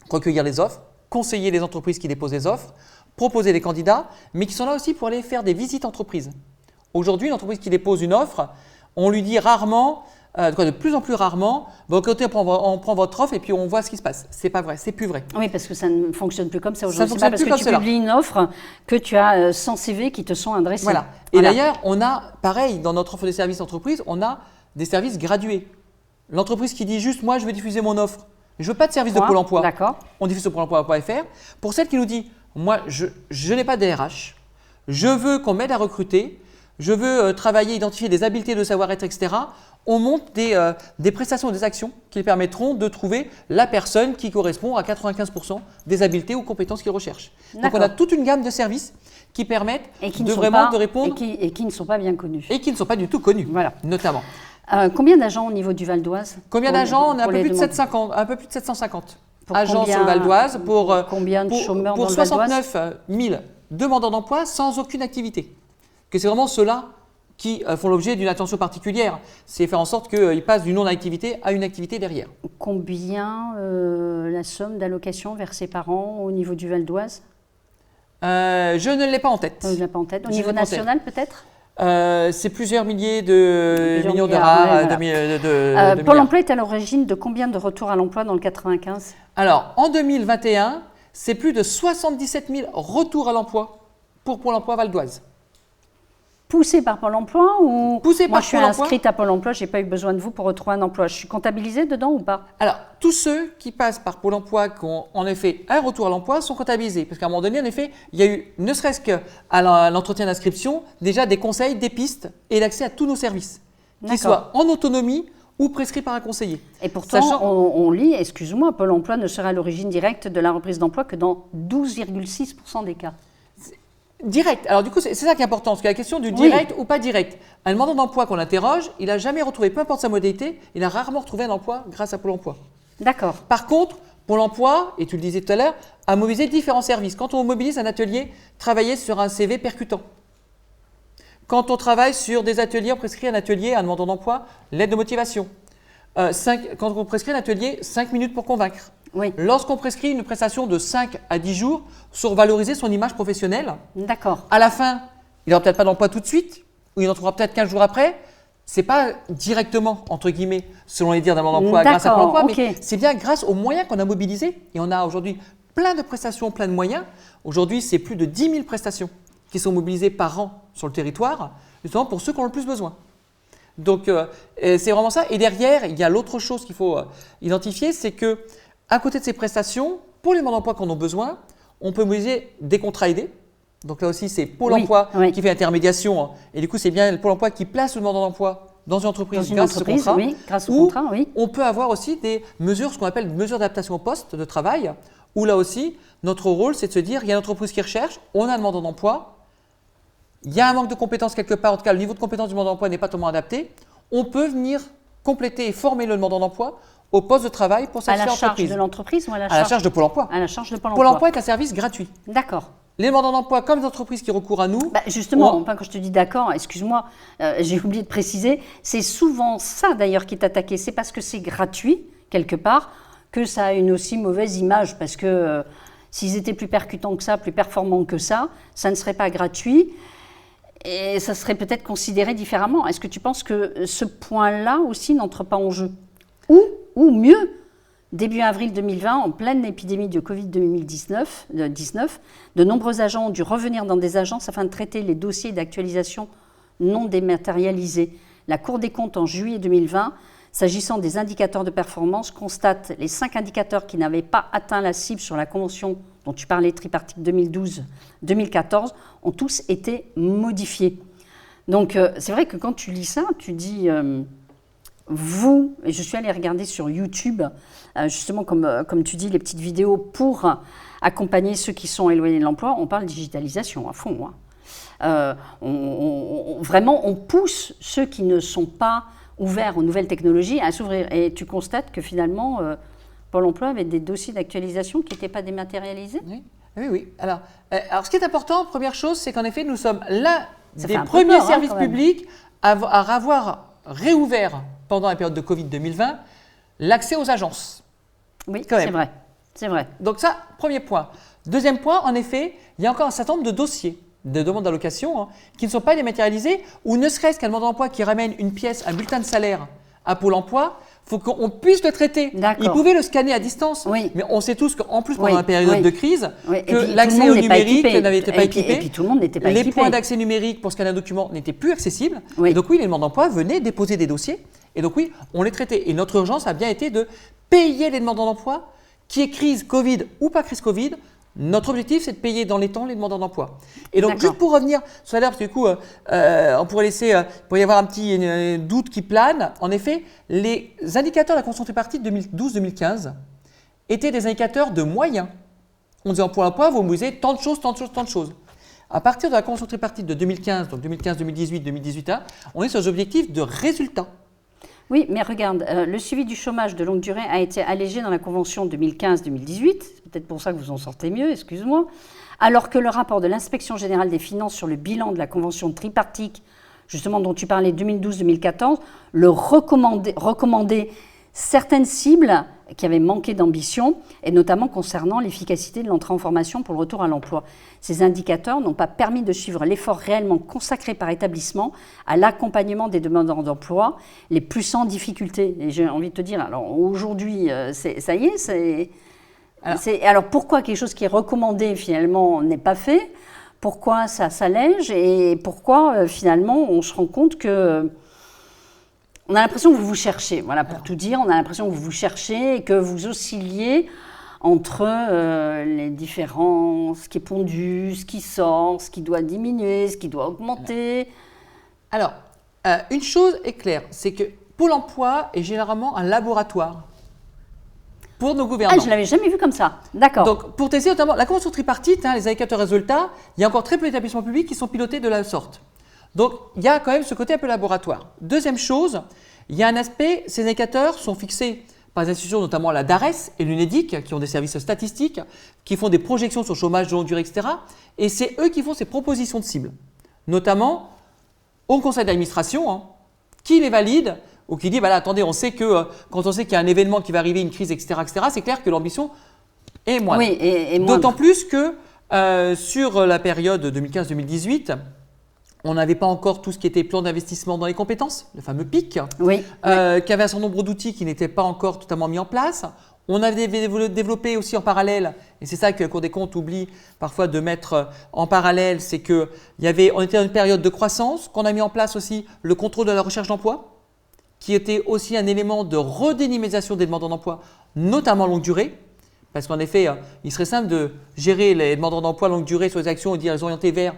recueillir les offres, conseiller les entreprises qui déposent les offres, proposer les candidats, mais qui sont là aussi pour aller faire des visites entreprises. Aujourd'hui, une entreprise qui dépose une offre, on lui dit rarement, de plus en plus rarement, bon, côté, on prend votre offre et puis on voit ce qui se passe. C'est pas vrai, c'est plus vrai. Oui, parce que ça ne fonctionne plus comme ça aujourd'hui. C'est pas parce que tu publies une offre que tu as 100 CV qui te sont adressés. Voilà. Et d'ailleurs, on a, pareil, dans notre offre de services entreprise, on a des services gradués. L'entreprise qui dit juste, moi, je vais diffuser mon offre. Je ne veux pas de service de Pôle emploi. D'accord. On diffuse sur pôle emploi.fr. Pour celle qui nous dit, moi, je n'ai pas de RH, je veux qu'on m'aide à recruter, je veux travailler, identifier des habiletés de savoir-être, etc. On monte des prestations, des actions qui permettront de trouver la personne qui correspond à 95% des habiletés ou compétences qu'ils recherchent. Donc, on a toute une gamme de services qui permettent de répondre… Et qui ne sont pas bien connus. Et qui ne sont pas du tout connus, notamment. Combien d'agents au niveau du Val d'Oise? Combien d'agents? On a un peu plus de 750 agents sur le Val d'Oise pour, combien de chômeurs pour dans le Val d'Oise? 69 000 demandeurs d'emploi sans aucune activité. Que c'est vraiment ceux-là qui font l'objet d'une attention particulière. C'est faire en sorte qu'ils passent d'une non-activité à une activité derrière. Combien la somme d'allocation versée par an au niveau du Val d'Oise? Je ne l'ai pas en tête. Je ne l'ai pas en tête. Au niveau national peut-être? C'est plusieurs milliers de millions d'euros. Pôle emploi est à l'origine de combien de retours à l'emploi dans le 95? Alors, en 2021, c'est plus de 77 000 retours à l'emploi pour Pôle emploi Val d'Oise. Poussé par Pôle emploi ou… Poussé par Moi, je suis inscrite à Pôle emploi, je n'ai pas eu besoin de vous pour retrouver un emploi. Je suis comptabilisée dedans ou pas? Alors, tous ceux qui passent par Pôle emploi, qui ont en effet un retour à l'emploi, sont comptabilisés. Parce qu'à un moment donné, en effet, il y a eu, ne serait-ce qu'à l'entretien d'inscription, déjà des conseils, des pistes et l'accès à tous nos services, qu'ils soient en autonomie ou prescrits par un conseiller. Et pourtant, on lit, excuse-moi, Pôle emploi ne sera à l'origine directe de la reprise d'emploi que dans 12,6% des cas. Direct. Alors du coup, c'est ça qui est important, parce que la question du direct ou pas direct. Un demandeur d'emploi qu'on interroge, il n'a jamais retrouvé, peu importe sa modalité, il a rarement retrouvé un emploi grâce à Pôle emploi. D'accord. Par contre, Pôle emploi, et tu le disais tout à l'heure, a mobilisé différents services. Quand on mobilise un atelier, travailler sur un CV percutant. Quand on travaille sur des ateliers, on prescrit un atelier à un demandeur d'emploi, l'aide de motivation. Quand on prescrit un atelier, 5 minutes pour convaincre. Oui. Lorsqu'on prescrit une prestation de 5 à 10 jours sur valoriser son image professionnelle, d'accord. À la fin, il n'aura peut-être pas d'emploi tout de suite, ou il en trouvera peut-être 15 jours après. Ce n'est pas directement, entre guillemets, selon les dires d'un demandeur d'emploi, grâce à Pôle emploi, mais c'est bien grâce aux moyens qu'on a mobilisés. Et on a aujourd'hui plein de prestations, plein de moyens. Aujourd'hui, c'est plus de 10 000 prestations qui sont mobilisées par an sur le territoire, justement pour ceux qui ont le plus besoin. Donc, c'est vraiment ça. Et derrière, il y a l'autre chose qu'il faut identifier, c'est que à côté de ces prestations, pour les demandeurs d'emploi qui en ont besoin, on peut mobiliser des contrats aidés. Donc là aussi, c'est Pôle emploi qui fait intermédiation. Et du coup, c'est bien le Pôle emploi qui place le demandeur d'emploi dans une entreprise Dans une grâce entreprise, à ce contrat. oui, grâce au Ou contrat, oui. on peut avoir aussi des mesures, ce qu'on appelle mesures d'adaptation au poste de travail, où là aussi, notre rôle, c'est de se dire, il y a une entreprise qui recherche, on a un demandeur d'emploi, il y a un manque de compétences quelque part, en tout cas le niveau de compétence du demandeur d'emploi n'est pas totalement adapté, on peut venir compléter et former le demandeur d'emploi au poste de travail pour À satisfaire la charge l'entreprise. de l'entreprise ou à la À la charge de Pôle emploi. À la charge de Pôle Pôle emploi. emploi est un service gratuit. D'accord. Les demandeurs d'emploi, comme les entreprises qui recourent à nous, Bah, justement, quand je te dis d'accord, excuse-moi, j'ai oublié de préciser, c'est souvent ça d'ailleurs qui est attaqué. C'est parce que c'est gratuit, quelque part, que ça a une aussi mauvaise image. Parce que s'ils étaient plus percutants que ça, plus performants que ça ne serait pas gratuit et ça serait peut-être considéré différemment. Est-ce que tu penses que ce point-là aussi n'entre pas en jeu ? Ou mieux, début avril 2020, en pleine épidémie de Covid-19, de nombreux agents ont dû revenir dans des agences afin de traiter les dossiers d'actualisation non dématérialisés. La Cour des comptes, en juillet 2020, s'agissant des indicateurs de performance, constate les 5 indicateurs qui n'avaient pas atteint la cible sur la convention dont tu parlais, tripartite 2012-2014, ont tous été modifiés. Donc, c'est vrai que quand tu lis ça, tu dis... vous, et je suis allée regarder sur YouTube, justement comme tu dis, les petites vidéos pour accompagner ceux qui sont éloignés de l'emploi, on parle digitalisation à fond. Vraiment, on pousse ceux qui ne sont pas ouverts aux nouvelles technologies à s'ouvrir. Et tu constates que finalement, Pôle emploi avait des dossiers d'actualisation qui n'étaient pas dématérialisés. Oui. Alors, ce qui est important, première chose, c'est qu'en effet, nous sommes l'un des un peu premiers peur, services quand même. publics à avoir réouvert pendant la période de Covid 2020 l'accès aux agences. Oui, Quand même. c'est vrai. Donc ça, premier point. Deuxième point, en effet, il y a encore un certain nombre de dossiers, de demandes d'allocation, qui ne sont pas dématérialisés, ou ne serait-ce qu'un demandeur d'emploi qui ramène une pièce, un bulletin de salaire à Pôle emploi, il faut qu'on puisse le traiter. D'accord. Ils pouvaient le scanner à distance, Oui. mais on sait tous qu'en plus, pendant Oui, la période oui. de crise, Oui, et puis, que tout le l'accès monde au n'est pas numérique équipé. n'avait pas Et puis- équipé. et puis tout le monde n'était pas Les équipé. points d'accès numérique pour scanner un document n'étaient plus accessibles. Oui. Et donc oui, les demandeurs d'emploi venaient déposer des dossiers. Et donc oui, on les traitait. Et notre urgence a bien été de payer les demandeurs d'emploi, qui est crise Covid ou pas crise Covid. Notre objectif, c'est de payer dans les temps les demandeurs d'emploi. Et donc, D'accord. juste pour revenir sur la parce que du coup, on pourrait laisser, il pourrait y avoir un petit doute qui plane. En effet, les indicateurs de la convention tripartite 2012-2015 étaient des indicateurs de moyens. On disait en Pôle emploi, vous mesurez tant de choses, tant de choses, tant de choses. À partir de la convention tripartite de 2015, donc 2015, 2018, 2018, on est sur des objectifs de résultats. Oui, mais regarde, le suivi du chômage de longue durée a été allégé dans la convention 2015-2018. C'est peut-être pour ça que vous en sortez mieux, excuse-moi. Alors que le rapport de l'Inspection générale des finances sur le bilan de la convention tripartite, justement dont tu parlais, 2012-2014, le recommandait certaines cibles qui avaient manqué d'ambition, et notamment concernant l'efficacité de l'entrée en formation pour le retour à l'emploi. Ces indicateurs n'ont pas permis de suivre l'effort réellement consacré par établissement à l'accompagnement des demandeurs d'emploi les plus en difficulté. Et j'ai envie de te dire, alors aujourd'hui, ça y est, alors pourquoi quelque chose qui est recommandé finalement n'est pas fait ? Pourquoi ça s'allège ? Et pourquoi finalement on se rend compte que... On a l'impression que vous vous cherchez, voilà, pour tout dire, on a l'impression que vous vous cherchez et que vous oscilliez entre les différents, ce qui est pondu, ce qui sort, ce qui doit diminuer, ce qui doit augmenter. Alors, une chose est claire, c'est que Pôle emploi est généralement un laboratoire pour nos gouvernants. Ah, je ne l'avais jamais vu comme ça, d'accord. Donc, pour tester notamment la convention tripartite, les indicateurs résultats, il y a encore très peu d'établissements publics qui sont pilotés de la sorte. Donc, il y a quand même ce côté un peu laboratoire. Deuxième chose, il y a un aspect, ces indicateurs sont fixés par des institutions, notamment la DARES et l'UNEDIC, qui ont des services statistiques, qui font des projections sur le chômage de longue durée, etc. Et c'est eux qui font ces propositions de cibles, notamment au conseil d'administration, qui les valide ou qui dit, bah là, attendez, on sait que quand on sait qu'il y a un événement qui va arriver, une crise, etc., c'est clair que l'ambition est moindre. Oui, et moindre. D'autant plus que sur la période 2015-2018, on n'avait pas encore tout ce qui était plan d'investissement dans les compétences, le fameux PIC, Oui. qui avait un certain nombre d'outils qui n'étaient pas encore totalement mis en place. On avait développé aussi en parallèle, et c'est ça que la Cour des comptes oublie parfois de mettre en parallèle, c'est qu'on était dans une période de croissance, qu'on a mis en place aussi le contrôle de la recherche d'emploi, qui était aussi un élément de redynamisation des demandeurs d'emploi, notamment longue durée. Parce qu'en effet, il serait simple de gérer les demandeurs d'emploi longue durée sur les actions et dire les orienter vers,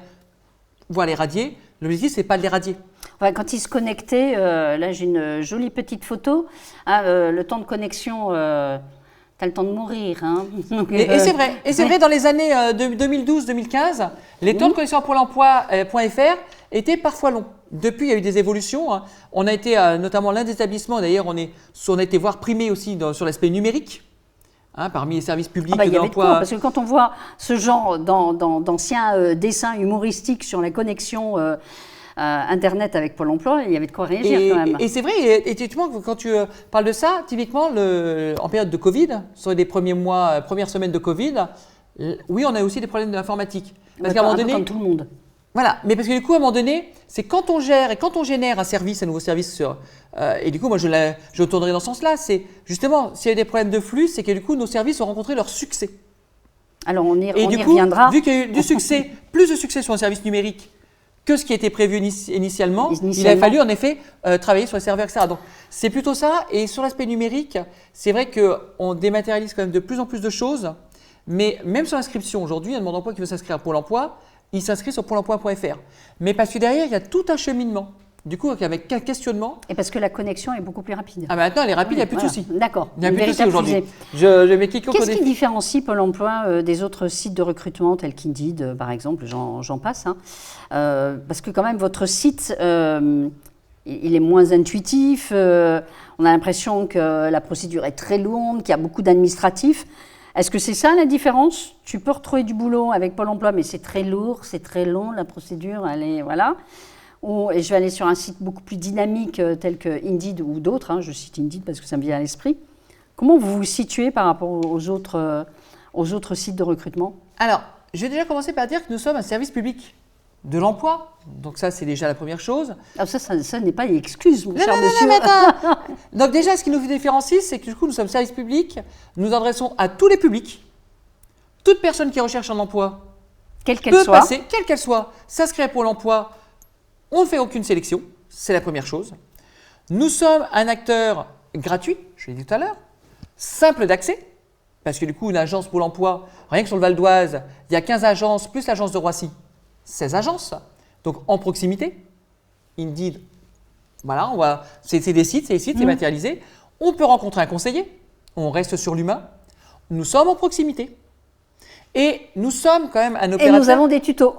voire les radier. L'objectif, ce n'est pas de les radier. Enfin, quand ils se connectaient, là j'ai une jolie petite photo, hein, le temps de connexion, t'as le temps de mourir. Hein. Donc, Et c'est vrai. Et c'est vrai, dans les années 2012-2015, les temps de connexion à Pôle emploi.fr étaient parfois longs. Depuis, il y a eu des évolutions. Hein. On a été notamment l'un des établissements, d'ailleurs, on a été voir primé aussi sur l'aspect numérique. Hein, parmi les services publics il y de avait de quoi, l'emploi. parce que quand on voit ce genre d'anciens dessins humoristiques sur la connexion Internet avec Pôle emploi, il y avait de quoi réagir quand même. Et c'est vrai, et typiquement, quand tu parles de ça, typiquement, en période de Covid, sur les premiers mois, premières semaines de Covid, oui, on a aussi des problèmes d'informatique. Parce qu'à un moment donné, comme tout le monde. Voilà, mais parce que du coup, à un moment donné, c'est quand on gère et quand on génère un nouveau service, et du coup, moi, je tournerai dans ce sens-là, c'est justement, s'il y a des problèmes de flux, c'est que du coup, nos services ont rencontré leur succès. Alors, on y coup, reviendra. Vu qu'il y a eu du succès, plus de succès sur un service numérique que ce qui était prévu initialement, il a fallu en effet travailler sur les serveurs, etc. Donc, c'est plutôt ça. Et sur l'aspect numérique, c'est vrai qu'on dématérialise quand même de plus en plus de choses, mais même sur l'inscription, aujourd'hui, un demandeur d'emploi qui veut s'inscrire à Pôle emploi, il s'inscrit sur Pôle emploi.fr. Mais parce que derrière, il y a tout un cheminement. Du coup, avec un questionnement. Et parce que la connexion est beaucoup plus rapide. Ah, maintenant, elle est rapide, il n'y a plus de soucis. D'accord. Il n'y a plus de soucis aujourd'hui. Qu'est-ce qui différencie Pôle emploi des autres sites de recrutement tels qu'Indeed, par exemple, j'en passe. Hein. Parce que quand même, votre site, il est moins intuitif. On a l'impression que la procédure est très lourde, qu'il y a beaucoup d'administratifs. Est-ce que c'est ça la différence? Tu peux retrouver du boulot avec Pôle emploi, mais c'est très lourd, c'est très long, la procédure, elle est, voilà. Et je vais aller sur un site beaucoup plus dynamique tel que Indeed ou d'autres, hein, je cite Indeed parce que ça me vient à l'esprit. Comment vous vous situez par rapport aux autres sites de recrutement? Alors, je vais déjà commencer par dire que nous sommes un service public de l'emploi. Donc ça, c'est déjà la première chose. Alors ça n'est pas une excuse, mon cher monsieur. Non. Donc déjà, ce qui nous différencie, c'est que du coup, nous sommes service public. Nous adressons à tous les publics. Toute personne qui recherche un emploi quelle qu'elle soit, s'inscrire pour l'emploi. On ne fait aucune sélection. C'est la première chose. Nous sommes un acteur gratuit, je l'ai dit tout à l'heure, simple d'accès. Parce que du coup, une agence Pôle emploi, rien que sur le Val d'Oise, il y a 15 agences, plus l'agence de Roissy, 16 agences. Donc en proximité, Indeed, voilà, c'est des sites, c'est matérialisé. On peut rencontrer un conseiller, on reste sur l'humain. Nous sommes en proximité. Et nous sommes quand même un opérateur. Et nous avons des tutos.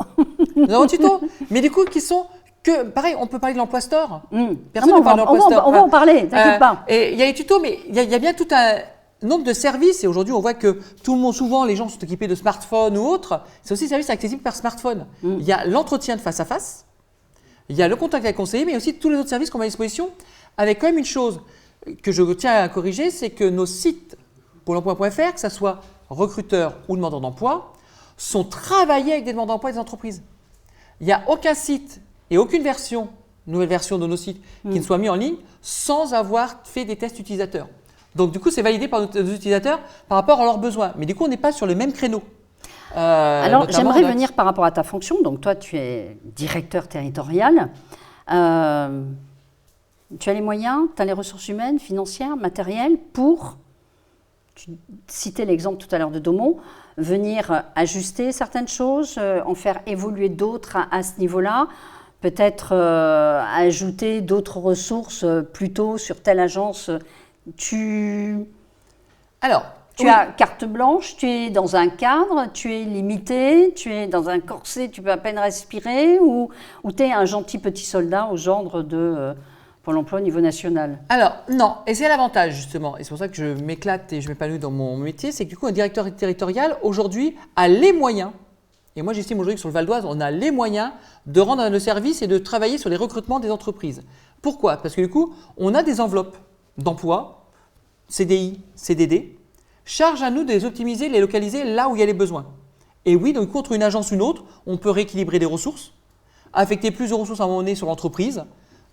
Nous avons des tutos, mais du coup qui sont que, pareil, on peut parler de l'emploi store. Personne ne parle de l'emploi store. On va en parler, t'inquiète pas. Et il y a les tutos, mais il y a bien tout un nombre de services. Et aujourd'hui, on voit que tout le monde, souvent, les gens sont équipés de smartphones ou autres. C'est aussi des services accessibles par smartphone. Il y a l'entretien de face à face. Il y a le contact avec le conseiller, mais aussi tous les autres services qu'on met à disposition. Avec quand même une chose que je tiens à corriger, c'est que nos sites Pôle emploi.fr, que ce soit recruteurs ou demandeurs d'emploi, sont travaillés avec des demandeurs d'emploi et des entreprises. Il n'y a aucun site et aucune nouvelle version de nos sites qui ne soit mis en ligne sans avoir fait des tests utilisateurs. Donc du coup, c'est validé par nos utilisateurs par rapport à leurs besoins. Mais du coup, on n'est pas sur le même créneau. Alors, j'aimerais venir par rapport à ta fonction. Donc toi, tu es directeur territorial. Tu as les moyens, tu as les ressources humaines, financières, matérielles pour, tu citais l'exemple tout à l'heure de Daumont, venir ajuster certaines choses, en faire évoluer d'autres à ce niveau-là, peut-être ajouter d'autres ressources plutôt sur telle agence. Tu as carte blanche, tu es dans un cadre, tu es limité, tu es dans un corset, tu peux à peine respirer, ou tu es un gentil petit soldat aux ordres de Pôle emploi au niveau national? Alors, non, et c'est l'avantage justement, et c'est pour ça que je m'éclate et je m'épanouis dans mon métier, c'est que du coup, un directeur territorial, aujourd'hui, a les moyens, et moi j'estime aujourd'hui que sur le Val d'Oise, on a les moyens de rendre le service et de travailler sur les recrutements des entreprises. Pourquoi? Parce que du coup, on a des enveloppes d'emploi, CDI, CDD, charge à nous de les optimiser, de les localiser là où il y a les besoins. Et oui, donc contre une agence ou une autre, on peut rééquilibrer des ressources, affecter plus de ressources à un moment donné sur l'entreprise,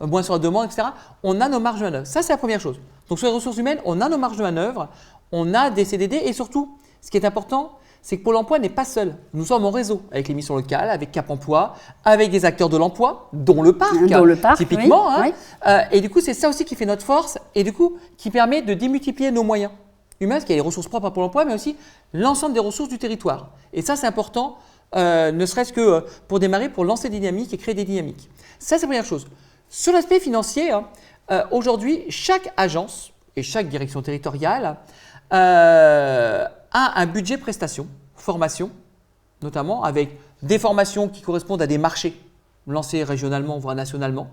moins sur la demande, etc. On a nos marges de manœuvre. Ça, c'est la première chose. Donc sur les ressources humaines, on a nos marges de manœuvre, on a des CDD et surtout, ce qui est important, c'est que Pôle emploi n'est pas seul. Nous sommes en réseau avec les missions locales, avec Cap Emploi, avec des acteurs de l'emploi, dont le parc, typiquement. Oui, Et du coup, c'est ça aussi qui fait notre force et du coup, qui permet de démultiplier nos moyens humains, parce qu'il y a les ressources propres à Pôle emploi, mais aussi l'ensemble des ressources du territoire. Et ça, c'est important, ne serait-ce que pour démarrer, pour lancer des dynamiques et créer des dynamiques. Ça, c'est la première chose. Sur l'aspect financier, aujourd'hui, chaque agence et chaque direction territoriale a un budget prestation, formation, notamment avec des formations qui correspondent à des marchés lancés régionalement, voire nationalement.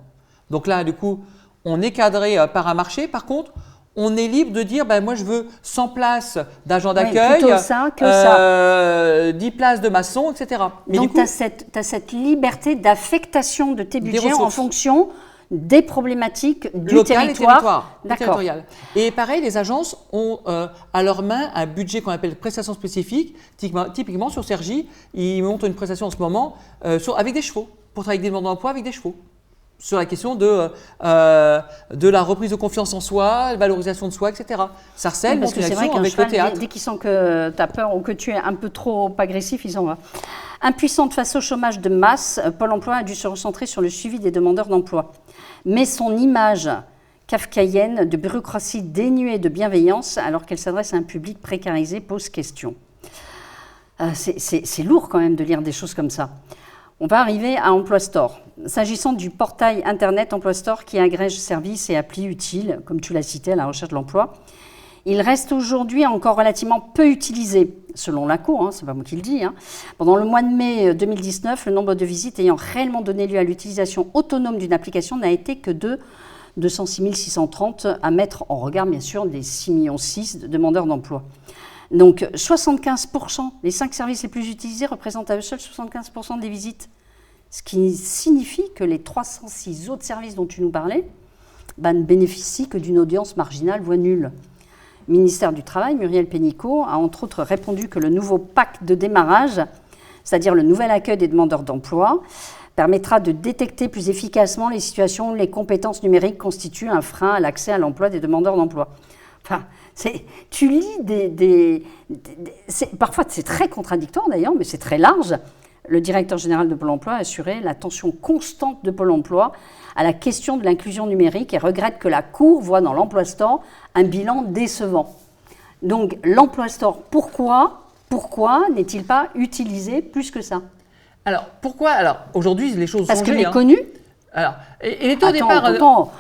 Donc là, du coup, on est cadré par un marché. Par contre, on est libre de dire, moi je veux 100 places d'agents d'accueil, plutôt ça que ça. 10 places de maçons, etc. Mais donc du coup, tu as cette liberté d'affectation de tes budgets en fonction des problématiques du territoire. Territorial. Et pareil, les agences ont à leur main un budget qu'on appelle prestation spécifique. Typiquement sur Cergy, ils montent une prestation en ce moment avec des chevaux, pour travailler avec des demandeurs d'emploi avec des chevaux. Sur la question de la reprise de confiance en soi, la valorisation de soi, etc. Sarcelles monte une action avec le théâtre. Dès qu'ils sentent que tu as peur ou que tu es un peu trop agressif, ils en vont. Impuissante face au chômage de masse, Pôle emploi a dû se recentrer sur le suivi des demandeurs d'emploi. Mais son image kafkaïenne de bureaucratie dénuée de bienveillance, alors qu'elle s'adresse à un public précarisé, pose question. C'est lourd quand même de lire des choses comme ça. On va arriver à Emploi Store. S'agissant du portail internet Emploi Store qui agrège services et applis utiles, comme tu l'as cité, à la recherche de l'emploi, il reste aujourd'hui encore relativement peu utilisé, selon la Cour, c'est pas moi qui le dis. Pendant le mois de mai 2019, le nombre de visites ayant réellement donné lieu à l'utilisation autonome d'une application n'a été que de 206 630, à mettre en regard bien sûr des 6,6 millions de demandeurs d'emploi. Donc 75%, les 5 services les plus utilisés représentent à eux seuls 75% des visites. Ce qui signifie que les 306 autres services dont tu nous parlais ne bénéficient que d'une audience marginale, voire nulle. Le ministère du Travail, Muriel Pénicaud, a entre autres répondu que le nouveau pacte de démarrage, c'est-à-dire le nouvel accueil des demandeurs d'emploi, permettra de détecter plus efficacement les situations où les compétences numériques constituent un frein à l'accès à l'emploi des demandeurs d'emploi. Enfin, tu lis parfois c'est très contradictoire d'ailleurs, mais c'est très large. Le directeur général de Pôle emploi a assuré l'attention constante de Pôle emploi à la question de l'inclusion numérique et regrette que la Cour voit dans l'Emploi Store un bilan décevant. Donc l'Emploi Store, pourquoi n'est-il pas utilisé plus que ça ? Alors pourquoi ? Alors aujourd'hui les choses parce sont qu'il est connu. Alors, il était au départ.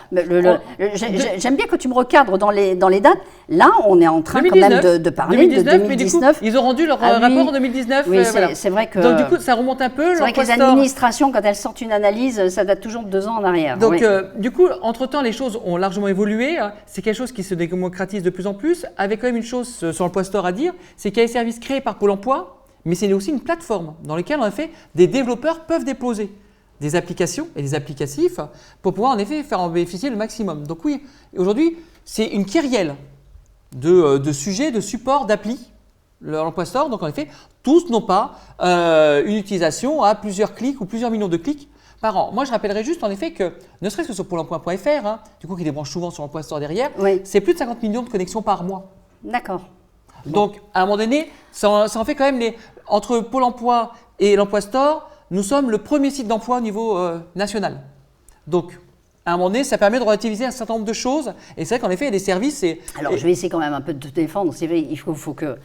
J'aime bien que tu me recadres dans les dates. Là, on est en train 2019, quand même de parler de 2019. Mais du coup, ils ont rendu leur rapport en 2019. Oui, c'est vrai que. Donc, du coup, ça remonte un peu. C'est vrai que les administrations, quand elles sortent une analyse, ça date toujours de 2 ans en arrière. Donc, du coup, entre-temps, les choses ont largement évolué. C'est quelque chose qui se démocratise de plus en plus. Avec quand même une chose sur l'Emploi Store à dire, c'est qu'il y a des services créés par Pôle emploi, mais c'est aussi une plateforme dans laquelle, en effet, des développeurs peuvent déposer des applications et des applicatifs pour pouvoir en effet faire en bénéficier le maximum. Donc oui, aujourd'hui, c'est une kyrielle de sujets, de supports, d'applis, l'Emploi Store. Donc en effet, tous n'ont pas une utilisation à plusieurs clics ou plusieurs millions de clics par an. Moi, je rappellerai juste en effet que, ne serait-ce que sur Pôle emploi.fr, du coup qui débranche souvent sur l'Emploi Store derrière, c'est plus de 50 millions de connexions par mois. D'accord. Donc à un moment donné, ça en fait quand même entre Pôle emploi et l'Emploi Store, nous sommes le premier site d'emploi au niveau national. Donc, à un moment donné, ça permet de relativiser un certain nombre de choses. Et c'est vrai qu'en effet, il y a des services. Alors, je vais essayer quand même un peu de te défendre. C'est vrai, il faut que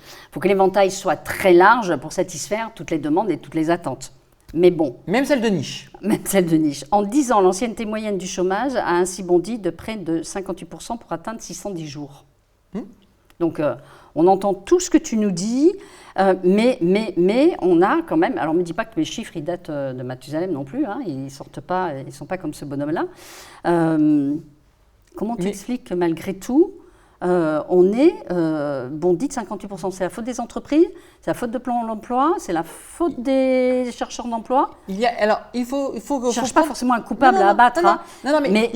l'éventail soit très large pour satisfaire toutes les demandes et toutes les attentes. Mais bon. Même celle de niche. Même celle de niche. En 10 ans, l'ancienneté moyenne du chômage a ainsi bondi de près de 58% pour atteindre 610 jours. Donc, on entend tout ce que tu nous dis. Mais on a quand même, alors ne me dis pas que mes chiffres ils datent de Mathusalem non plus, ils ne sont pas comme ce bonhomme-là. Comment tu expliques que malgré tout, on est bondi de 58%? C'est la faute des entreprises, c'est la faute de Pôle emploi, c'est la faute des chercheurs d'emploi? Il faut je ne cherche pas forcément un coupable à abattre, mais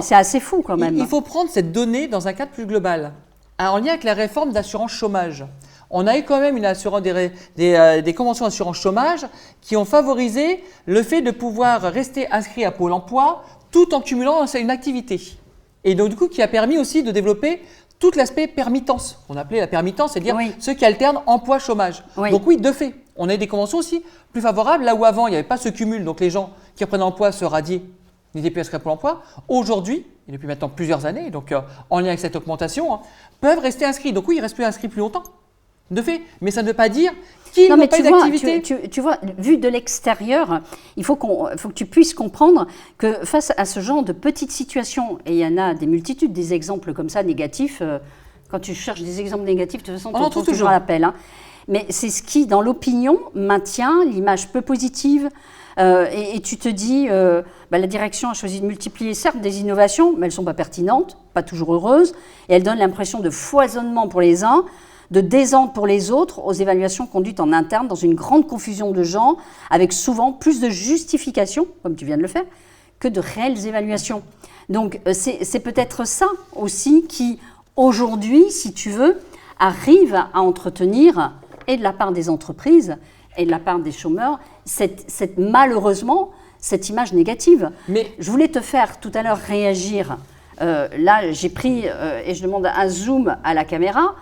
c'est assez fou quand même. Il faut prendre cette donnée dans un cadre plus global. En lien avec la réforme d'assurance chômage. On a eu quand même des conventions d'assurance chômage qui ont favorisé le fait de pouvoir rester inscrit à Pôle emploi tout en cumulant une activité. Et donc du coup qui a permis aussi de développer tout l'aspect permittence, qu'on appelait la permittence, c'est-à-dire ceux qui alternent emploi-chômage. Donc oui, de fait, on a eu des conventions aussi plus favorables, là où avant il n'y avait pas ce cumul, donc les gens qui reprennent emploi se radiaient, n'étaient plus inscrits à Pôle emploi. Aujourd'hui, et depuis maintenant plusieurs années, donc en lien avec cette augmentation, peuvent rester inscrits. Donc oui, ils ne restent plus inscrits plus longtemps. De fait, mais ça ne veut pas dire qu'ils n'ont pas eu d'activité. Tu vois, vu de l'extérieur, il faut que tu puisses comprendre que face à ce genre de petites situations, et il y en a des multitudes, des exemples comme ça négatifs, quand tu cherches des exemples négatifs, de toute façon, tu trouves toujours l'appel. Hein. Mais c'est ce qui, dans l'opinion, maintient l'image peu positive. Et tu te dis, la direction a choisi de multiplier, certes, des innovations, mais elles ne sont pas pertinentes, pas toujours heureuses, et elles donnent l'impression de foisonnement pour les uns, de désordre pour les autres, aux évaluations conduites en interne dans une grande confusion de gens, avec souvent plus de justifications, comme tu viens de le faire, que de réelles évaluations. Donc c'est peut-être ça aussi qui, aujourd'hui, si tu veux, arrive à entretenir, et de la part des entreprises, et de la part des chômeurs, malheureusement, cette image négative. Mais je voulais te faire tout à l'heure réagir. Là, j'ai pris, et je demande un zoom à la caméra.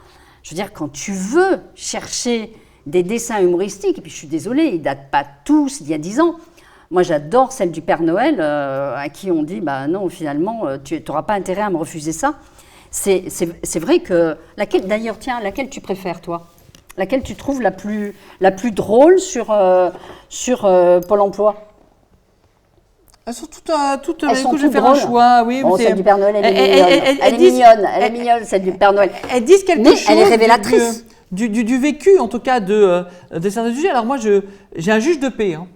Je veux dire, quand tu veux chercher des dessins humoristiques, et puis je suis désolée, ils ne datent pas tous d'il y a 10 ans. Moi, j'adore celle du Père Noël, à qui on dit, non, finalement, tu n'auras pas intérêt à me refuser ça. C'est vrai que... D'ailleurs, tiens, laquelle tu préfères, toi ? Laquelle tu trouves la plus drôle sur Pôle emploi ? Elles sont toutes elles sont je vais faire un choix. Oui, celle du Père Noël, elle est mignonne. Elle est mignonne, celle du Père Noël. Elles disent quelque chose. Elle est révélatrice. Du vécu, en tout cas, de certains sujets. Alors moi, j'ai un juge de paix. Hein.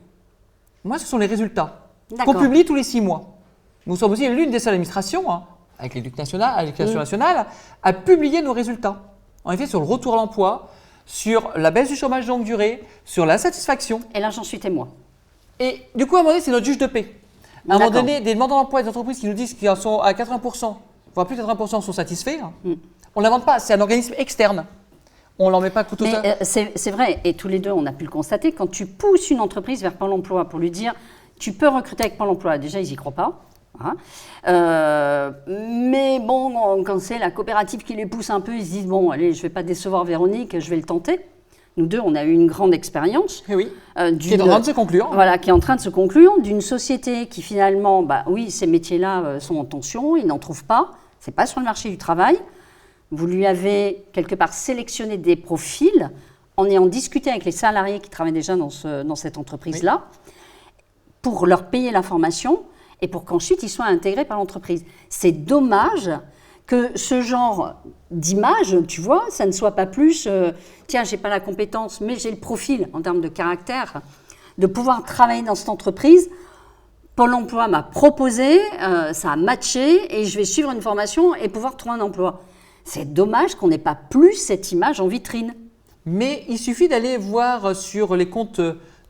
Moi, ce sont les résultats qu'on publie tous les 6 mois. Nous sommes aussi l'une des seules administrations, hein, avec l'éducation nationale, à publier nos résultats. En effet, sur le retour à l'emploi, sur la baisse du chômage de longue durée, sur la satisfaction. Et là, j'en suis témoin. Et du coup, à un moment donné, c'est notre juge de paix. À un moment donné, des demandeurs d'emploi et des entreprises qui nous disent qu'ils sont à 80%, voire plus de 80% sont satisfaits, on ne l'invente pas, c'est un organisme externe. On ne leur met pas couteau. C'est vrai, et tous les deux, on a pu le constater, quand tu pousses une entreprise vers Pôle emploi pour lui dire « tu peux recruter avec Pôle emploi », déjà, ils n'y croient pas. Hein. Mais bon, quand c'est la coopérative qui les pousse un peu, ils se disent « bon, allez, je ne vais pas décevoir Véronique, je vais le tenter ». Nous deux, on a eu une grande expérience. Oui, qui est en train de se conclure. Voilà, qui est en train de se conclure, d'une société qui finalement, oui, ces métiers-là sont en tension, ils n'en trouvent pas, ce n'est pas sur le marché du travail. Vous lui avez quelque part sélectionné des profils en ayant discuté avec les salariés qui travaillent déjà dans cette entreprise-là, pour leur payer la formation et pour qu'ensuite ils soient intégrés par l'entreprise. C'est dommage que ce genre d'image, tu vois, ça ne soit pas plus tiens, j'ai pas la compétence, mais j'ai le profil en termes de caractère, de pouvoir travailler dans cette entreprise. Pôle emploi m'a proposé, ça a matché et je vais suivre une formation et pouvoir trouver un emploi. C'est dommage qu'on n'ait pas plus cette image en vitrine. Mais il suffit d'aller voir sur les comptes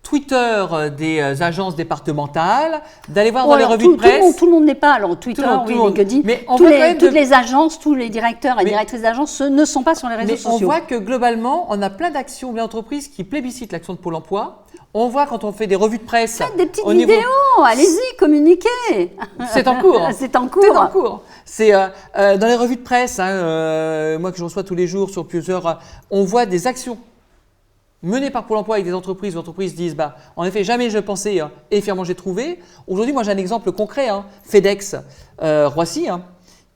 Twitter des agences départementales, d'aller voir dans les revues de presse. Tout le monde n'est pas, alors Twitter, LinkedIn, toutes les agences, tous les directeurs et directrices d'agences ne sont pas sur les réseaux sociaux. On voit que globalement, on a plein d'actions d'entreprises qui plébiscitent l'action de Pôle emploi. On voit quand on fait des revues de presse. Faites des petites vidéos, allez-y, communiquez. C'est en cours. C'est en cours. C'est dans les revues de presse, moi que je reçois tous les jours sur plusieurs, on voit des actions menées par Pôle emploi avec des entreprises où les entreprises disent en effet, jamais je pensais et finalement j'ai trouvé. Aujourd'hui, moi j'ai un exemple concret, FedEx Roissy,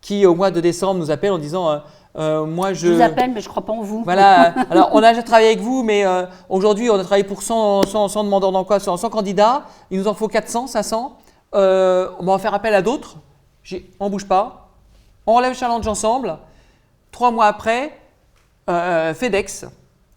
qui au mois de décembre nous appelle en disant je vous appelle, mais je ne crois pas en vous. Voilà, alors on a déjà travaillé avec vous, mais aujourd'hui on a travaillé pour 100 demandeurs d'emploi, 100 candidats, il nous en faut 400, 500, on va faire appel à d'autres, on ne bouge pas, on relève le challenge ensemble, 3 mois après, FedEx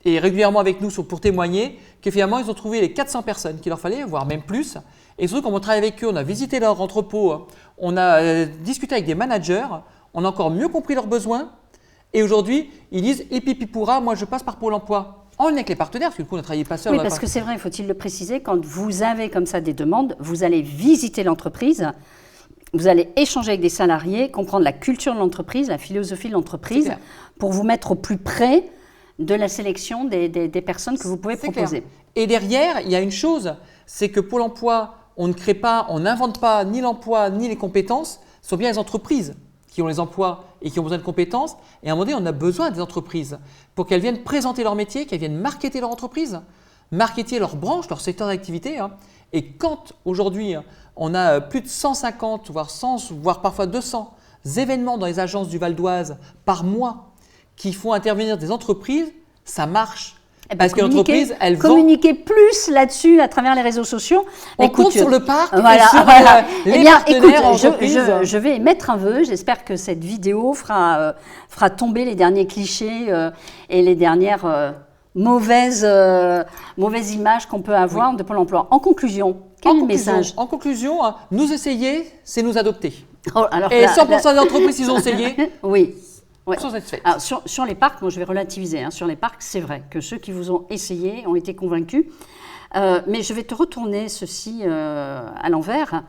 est régulièrement avec nous pour témoigner que finalement ils ont trouvé les 400 personnes qu'il leur fallait, voire même plus, et surtout quand on travaille avec eux, on a visité leur entrepôt, on a discuté avec des managers, on a encore mieux compris leurs besoins. Et aujourd'hui, ils disent « et pipi pourra, moi je passe par Pôle emploi ». En lien avec les partenaires, parce que du coup on ne travaille pas seul. Oui, parce que c'est vrai, faut-il le préciser, quand vous avez comme ça des demandes, vous allez visiter l'entreprise, vous allez échanger avec des salariés, comprendre la culture de l'entreprise, la philosophie de l'entreprise, pour vous mettre au plus près de la sélection des personnes que vous pouvez proposer. Clair. Et derrière, il y a une chose, c'est que Pôle emploi, on ne crée pas, on n'invente pas ni l'emploi ni les compétences, ce sont bien les entreprises qui ont les emplois et qui ont besoin de compétences. Et à un moment donné, on a besoin des entreprises pour qu'elles viennent présenter leur métier, qu'elles viennent marketer leur entreprise, marketer leur branche, leur secteur d'activité. Et quand aujourd'hui, on a plus de 150, voire 100, voire parfois 200 événements dans les agences du Val d'Oise par mois qui font intervenir des entreprises, ça marche. Eh ben, Parce que l'entreprise, elle vend. Communiquer plus là-dessus à travers les réseaux sociaux. On compte sur le parc voilà, et sur voilà. les Eh bien, partenaires écoute, entreprises. je vais émettre un vœu. J'espère que cette vidéo fera tomber les derniers clichés et les dernières mauvaises images qu'on peut avoir de Pôle emploi. En conclusion, quel est le message? En conclusion, hein, nous essayer, c'est nous adopter. Oh, alors Et 100% des entreprises, ils ont essayé, oui. Ouais. sont satisfaits. Alors, sur les parcs, moi je vais relativiser. Hein, sur les parcs, c'est vrai que ceux qui vous ont essayé ont été convaincus. Mais je vais te retourner ceci à l'envers.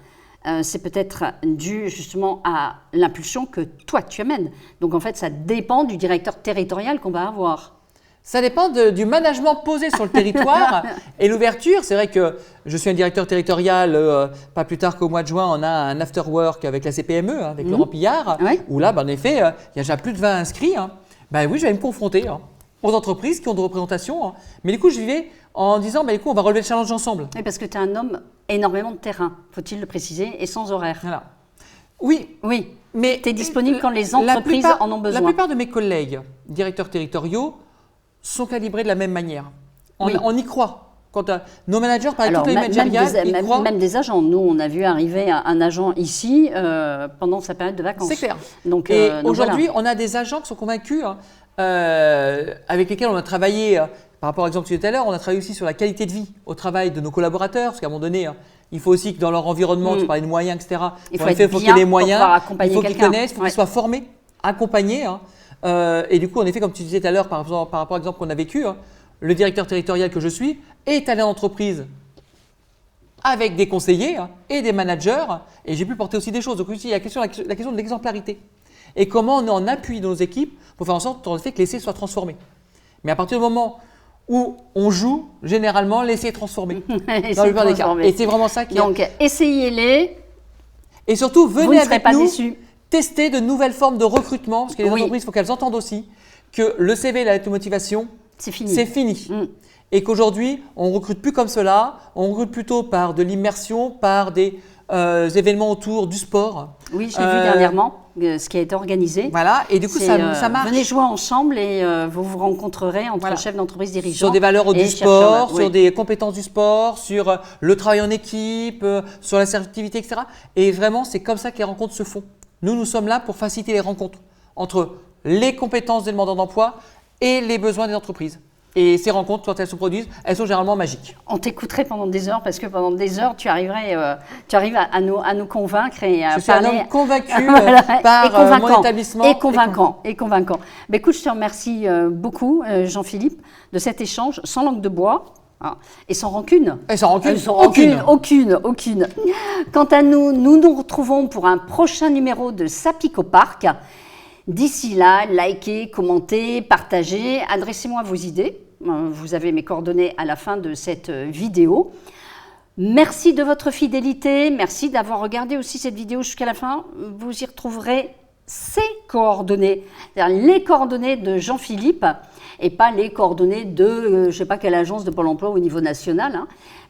C'est peut-être dû justement à l'impulsion que toi tu amènes. Donc en fait, ça dépend du directeur territorial qu'on va avoir. Ça dépend du management posé sur le territoire et l'ouverture. C'est vrai que je suis un directeur territorial, pas plus tard qu'au mois de juin, on a un after-work avec la CPME, hein, avec Laurent Pillard, Ouais. où là, en effet, il y a déjà plus de 20 inscrits. Hein. Ben oui, je vais me confronter aux entreprises qui ont de représentation. Hein. Mais du coup, je vivais en disant, du coup, on va relever le challenge ensemble. Oui, parce que tu es un homme énormément de terrain, faut-il le préciser, et sans horaire. Voilà. Oui, Oui, mais tu es disponible quand les entreprises en ont besoin. La plupart de mes collègues, directeurs territoriaux, sont calibrés de la même manière. On y croit. Quand nos managers, par exemple, toutes les managériales, ils croient. Même des agents. Nous, on a vu arriver un agent ici pendant sa période de vacances. C'est clair. Donc, et donc aujourd'hui, voilà. on a des agents qui sont convaincus, avec lesquels on a travaillé, par rapport à l'exemple que tu disais tout à l'heure, on a travaillé aussi sur la qualité de vie au travail de nos collaborateurs, parce qu'à un moment donné, il faut aussi que dans leur environnement, tu parlais de moyens, etc. Il faut en effet, être il faut qu'il y bien ait les pour moyens, pouvoir accompagner il faut qu'ils quelqu'un. connaissent, il faut qu'ils soient formés, accompagnés. Et du coup, en effet, comme tu disais tout à l'heure, par rapport à l'exemple qu'on a vécu, le directeur territorial que je suis est allé en entreprise avec des conseillers et des managers, et j'ai pu porter aussi des choses. Donc ici, il y a la question de l'exemplarité. Et comment on est en appui de nos équipes pour faire en sorte en effet, que l'essai soit transformé. Mais à partir du moment où on joue, généralement, l'essai est transformé. Dans la plupart des cas. Et c'est vraiment ça qui est. Donc, essayez-les. Et surtout, Vous venez ne serez avec pas nous déçus. tester de nouvelles formes de recrutement, parce que les entreprises, il faut qu'elles entendent aussi que le CV, la lettre de motivation, C'est fini. c'est fini. Et qu'aujourd'hui, on ne recrute plus comme cela, on recrute plutôt par de l'immersion, par des événements autour du sport. Oui, j'ai vu dernièrement ce qui a été organisé. Voilà, et du coup, ça marche. Venez jouer ensemble et vous vous rencontrerez entre chefs d'entreprise dirigeants. Sur des valeurs du et sport, chercheurs, sur des compétences du sport, sur le travail en équipe, sur la l'assertivité, etc. Et vraiment, c'est comme ça que les rencontres se font. Nous sommes là pour faciliter les rencontres entre les compétences des demandeurs d'emploi et les besoins des entreprises. Et ces rencontres, quand elles se produisent, elles sont généralement magiques. On t'écouterait pendant des heures parce que pendant des heures, tu arrives à nous convaincre et à Je suis parler. un homme convaincu Voilà, par mon établissement. Et convaincant. Mais écoute, je te remercie beaucoup, Jean-Philippe, de cet échange sans langue de bois. Et sans rancune. Et sans rancune. Aucune. Quant à nous, nous nous retrouvons pour un prochain numéro de Sapico Parc. D'ici là, likez, commentez, partagez, adressez-moi vos idées. Vous avez mes coordonnées à la fin de cette vidéo. Merci de votre fidélité, merci d'avoir regardé aussi cette vidéo jusqu'à la fin. Vous y retrouverez ces coordonnées, c'est-à-dire les coordonnées de Jean-Philippe et pas les coordonnées de je ne sais pas quelle agence de Pôle emploi au niveau national.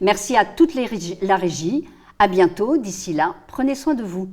Merci à toute la régie. À bientôt. D'ici là, prenez soin de vous.